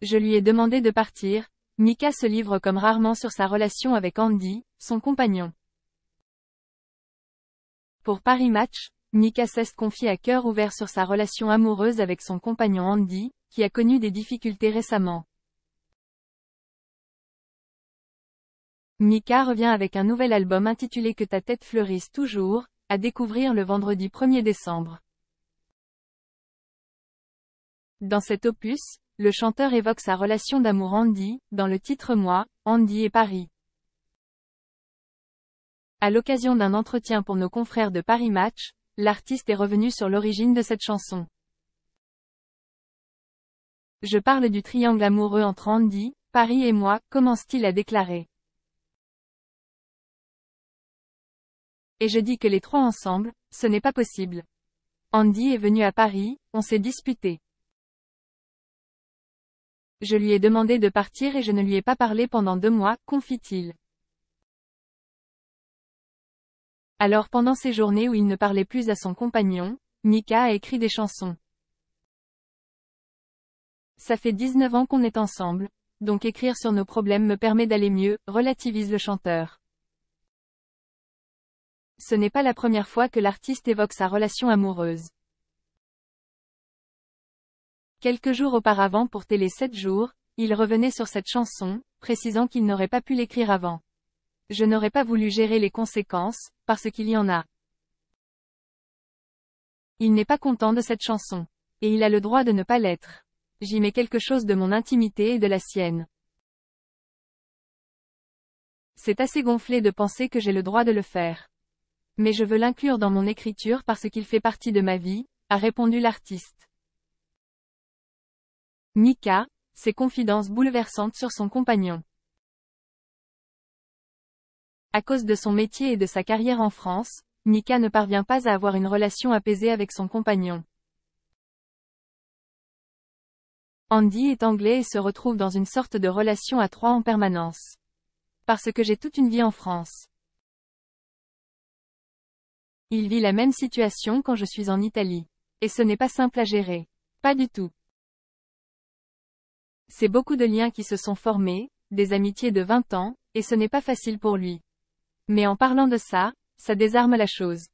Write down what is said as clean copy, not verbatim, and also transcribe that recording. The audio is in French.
Je lui ai demandé de partir. Mika se livre comme rarement sur sa relation avec Andy, son compagnon. Pour Paris Match, Mika Sest confie à cœur ouvert sur sa relation amoureuse avec son compagnon Andy, qui a connu des difficultés récemment. Mika revient avec un nouvel album intitulé Que ta tête fleurisse toujours, à découvrir le vendredi 1er décembre. Dans cet opus, le chanteur évoque sa relation d'amour Andy, dans le titre Moi, Andy et Paris. À l'occasion d'un entretien pour nos confrères de Paris Match, l'artiste est revenu sur l'origine de cette chanson. Je parle du triangle amoureux entre Andy, Paris et moi, commence-t-il à déclarer. Et je dis que les trois ensemble, ce n'est pas possible. Andy est venu à Paris, on s'est disputé. Je lui ai demandé de partir et je ne lui ai pas parlé pendant 2 mois, confie-t-il. Alors pendant ces journées où il ne parlait plus à son compagnon, Mika a écrit des chansons. Ça fait 19 ans qu'on est ensemble, donc écrire sur nos problèmes me permet d'aller mieux, relativise le chanteur. Ce n'est pas la première fois que l'artiste évoque sa relation amoureuse. Quelques jours auparavant pour Télé 7 jours, il revenait sur cette chanson, précisant qu'il n'aurait pas pu l'écrire avant. Je n'aurais pas voulu gérer les conséquences, parce qu'il y en a. Il n'est pas content de cette chanson. Et il a le droit de ne pas l'être. J'y mets quelque chose de mon intimité et de la sienne. C'est assez gonflé de penser que j'ai le droit de le faire. Mais je veux l'inclure dans mon écriture parce qu'il fait partie de ma vie, a répondu l'artiste. Mika, ses confidences bouleversantes sur son compagnon. À cause de son métier et de sa carrière en France, Mika ne parvient pas à avoir une relation apaisée avec son compagnon. Andy est anglais et se retrouve dans une sorte de relation à 3 en permanence. Parce que j'ai toute une vie en France. Il vit la même situation quand je suis en Italie. Et ce n'est pas simple à gérer. Pas du tout. C'est beaucoup de liens qui se sont formés, des amitiés de 20 ans, et ce n'est pas facile pour lui. Mais en parlant de ça, ça désarme la chose.